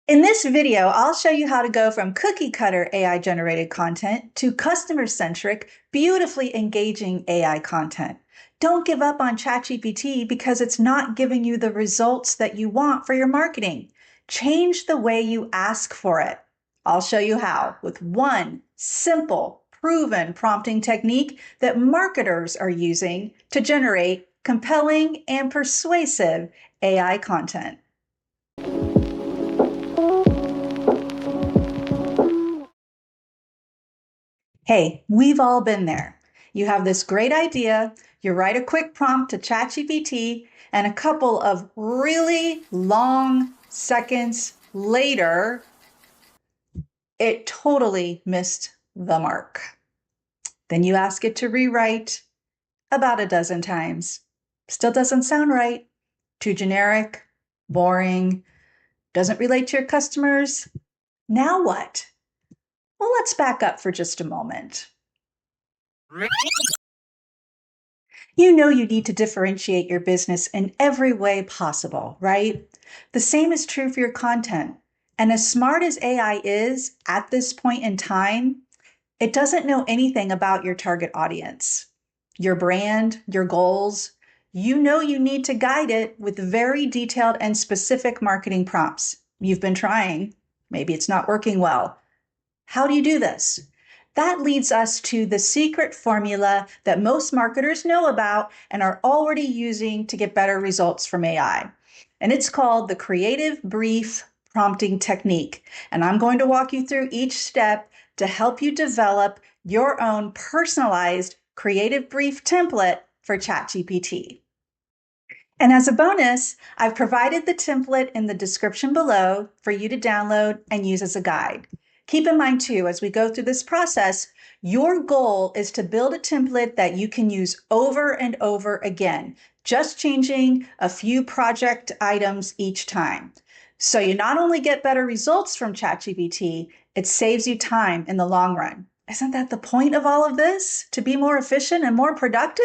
In this video, I'll show you how to go from cookie cutter AI generated content to customer centric, beautifully engaging AI content. Don't give up on ChatGPT because it's not giving you the results that you want for your marketing. Change the way you ask for it. I'll show you how with one simple, proven prompting technique that marketers are using to generate compelling and persuasive AI content. Hey, we've all been there. You have this great idea, you write a quick prompt to ChatGPT, and a couple of really long seconds later, it totally missed the mark. Then you ask it to rewrite about a dozen times. Still doesn't sound right. Too generic, boring, doesn't relate to your customers. Now what? Well, let's back up for just a moment. You know you need to differentiate your business in every way possible, right? The same is true for your content. And as smart as AI is at this point in time, it doesn't know anything about your target audience, your brand, your goals. You know you need to guide it with very detailed and specific marketing prompts. You've been trying. Maybe it's not working well. How do you do this? That leads us to the secret formula that most marketers know about and are already using to get better results from AI. And it's called the creative brief prompting technique. And I'm going to walk you through each step to help you develop your own personalized creative brief template for ChatGPT. And as a bonus, I've provided the template in the description below for you to download and use as a guide. Keep in mind too, as we go through this process, your goal is to build a template that you can use over and over again, just changing a few project items each time. So you not only get better results from ChatGPT, it saves you time in the long run. Isn't that the point of all of this? To be more efficient and more productive?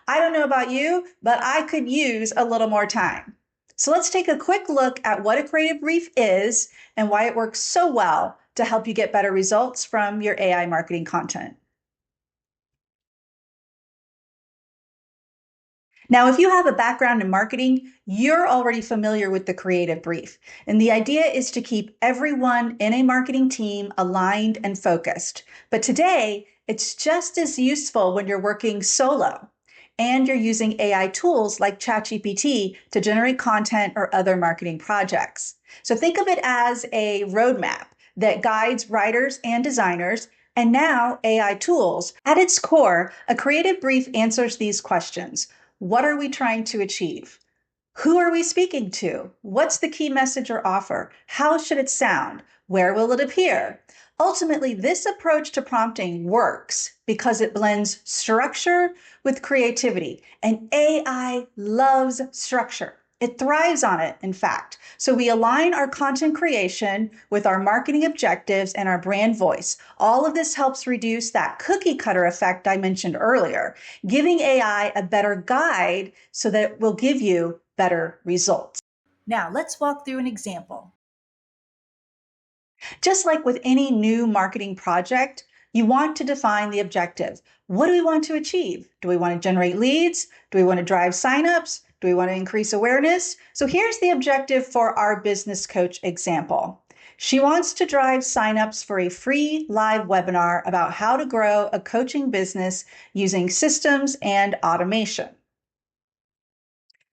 I don't know about you, but I could use a little more time. So let's take a quick look at what a creative brief is and why it works so well to help you get better results from your AI marketing content. Now, if you have a background in marketing, you're already familiar with the creative brief. And the idea is to keep everyone in a marketing team aligned and focused. But today, it's just as useful when you're working solo and you're using AI tools like ChatGPT to generate content or other marketing projects. So think of it as a roadmap that guides writers and designers, and now AI tools. At its core, a creative brief answers these questions. What are we trying to achieve? Who are we speaking to? What's the key message or offer? How should it sound? Where will it appear? Ultimately, this approach to prompting works because it blends structure with creativity, and AI loves structure. It thrives on it, in fact. So we align our content creation with our marketing objectives and our brand voice. All of this helps reduce that cookie cutter effect I mentioned earlier, giving AI a better guide so that it will give you better results. Now, let's walk through an example. Just like with any new marketing project, you want to define the objective. What do we want to achieve? Do we want to generate leads? Do we want to drive signups? Do we want to increase awareness? So here's the objective for our business coach example. She wants to drive signups for a free live webinar about how to grow a coaching business using systems and automation.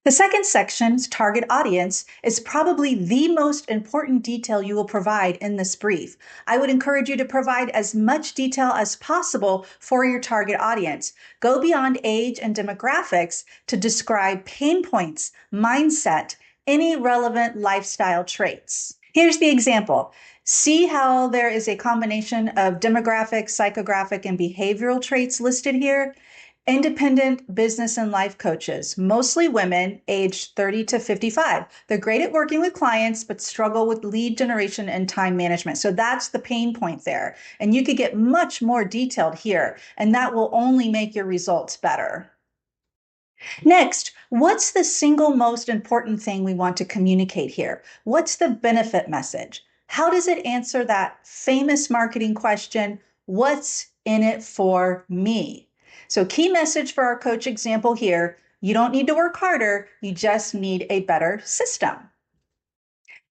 The second section's target audience is probably the most important detail you will provide in this brief. I would encourage you to provide as much detail as possible for your target audience. Go beyond age and demographics to describe pain points, mindset, any relevant lifestyle traits. Here's the example. See how there is a combination of demographic, psychographic, and behavioral traits listed here? Independent business and life coaches, mostly women aged 30 to 55. They're great at working with clients, but struggle with lead generation and time management. So that's the pain point there. And you could get much more detailed here, and that will only make your results better. Next, what's the single most important thing we want to communicate here? What's the benefit message? How does it answer that famous marketing question, what's in it for me? So, key message for our coach example here, you don't need to work harder, you just need a better system.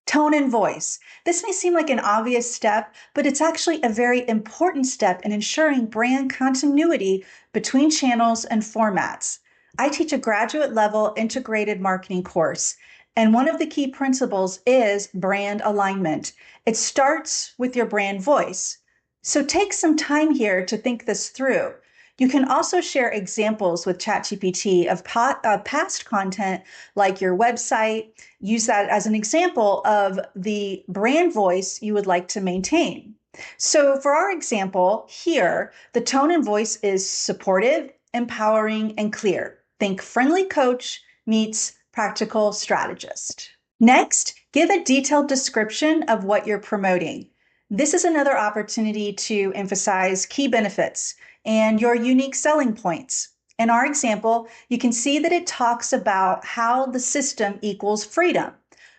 Tone and voice. This may seem like an obvious step, but it's actually a very important step in ensuring brand continuity between channels and formats. I teach a graduate level integrated marketing course, and one of the key principles is brand alignment. It starts with your brand voice. So take some time here to think this through. You can also share examples with ChatGPT of past content like your website. Use that as an example of the brand voice you would like to maintain. So, for our example here, the tone and voice is supportive, empowering, and clear. Think friendly coach meets practical strategist. Next, give a detailed description of what you're promoting. This is another opportunity to emphasize key benefits and your unique selling points. In our example, you can see that it talks about how the system equals freedom.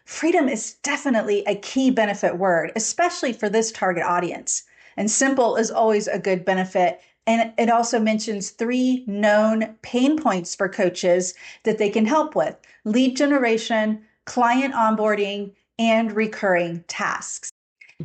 Freedom is definitely a key benefit word, especially for this target audience. And simple is always a good benefit. And it also mentions 3 known pain points for coaches that they can help with: lead generation, client onboarding, and recurring tasks.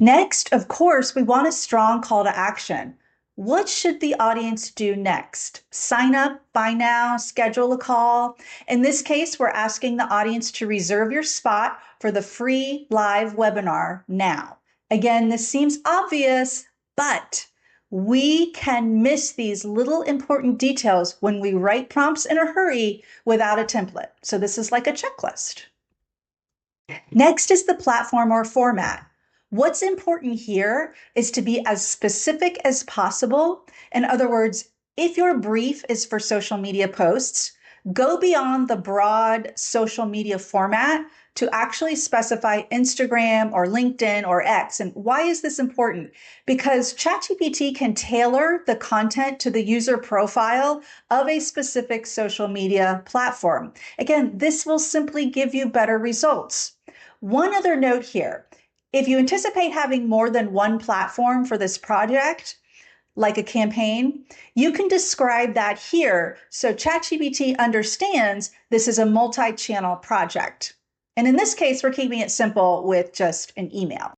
Next, of course, we want a strong call to action. What should the audience do next? Sign up, buy now, schedule a call. In this case, we're asking the audience to reserve your spot for the free live webinar now. Again, this seems obvious, but we can miss these little important details when we write prompts in a hurry without a template. So this is like a checklist. Next is the platform or format. What's important here is to be as specific as possible. In other words, if your brief is for social media posts, go beyond the broad social media format to actually specify Instagram or LinkedIn or X. And why is this important? Because ChatGPT can tailor the content to the user profile of a specific social media platform. Again, this will simply give you better results. One other note here. If you anticipate having more than one platform for this project, like a campaign, you can describe that here so ChatGPT understands this is a multi-channel project. And in this case, we're keeping it simple with just an email.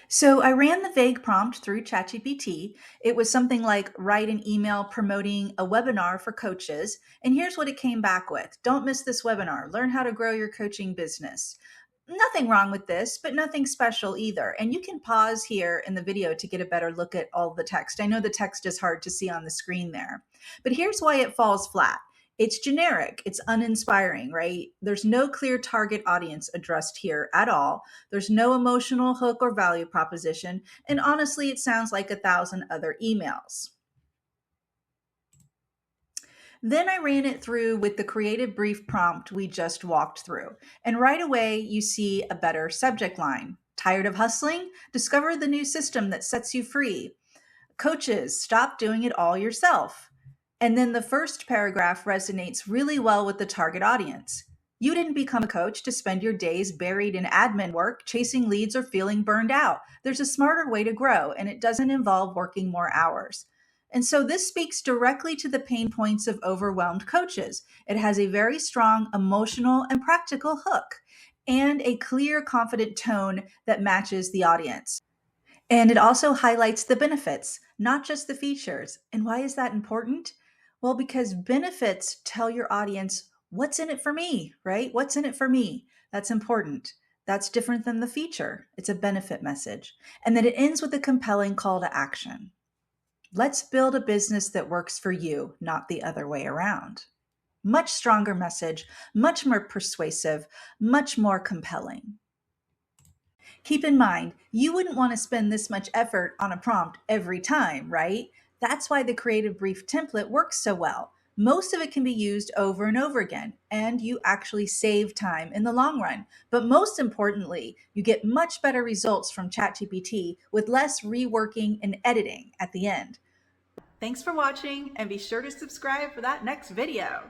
So I ran the vague prompt through ChatGPT. It was something like write an email promoting a webinar for coaches. And here's what it came back with. Don't miss this webinar. Learn how to grow your coaching business. Nothing wrong with this, but nothing special either. And you can pause here in the video to get a better look at all the text. I know the text is hard to see on the screen there, but here's why it falls flat. It's generic, it's uninspiring, right? There's no clear target audience addressed here at all. There's no emotional hook or value proposition. And honestly, it sounds like 1,000 other emails. Then I ran it through with the creative brief prompt we just walked through. And right away, you see a better subject line. Tired of hustling? Discover the new system that sets you free. Coaches, stop doing it all yourself. And then the first paragraph resonates really well with the target audience. You didn't become a coach to spend your days buried in admin work, chasing leads, or feeling burned out. There's a smarter way to grow, and it doesn't involve working more hours. And so this speaks directly to the pain points of overwhelmed coaches. It has a very strong emotional and practical hook and a clear, confident tone that matches the audience. And it also highlights the benefits, not just the features. And why is that important? Well, because benefits tell your audience what's in it for me, right? What's in it for me? That's important. That's different than the feature. It's a benefit message. And then it ends with a compelling call to action. Let's build a business that works for you, not the other way around. Much stronger message, much more persuasive, much more compelling. Keep in mind, you wouldn't want to spend this much effort on a prompt every time, right? That's why the creative brief template works so well. Most of it can be used over and over again, and you actually save time in the long run. But most importantly, you get much better results from ChatGPT with less reworking and editing at the end. Thanks for watching, and be sure to subscribe for that next video.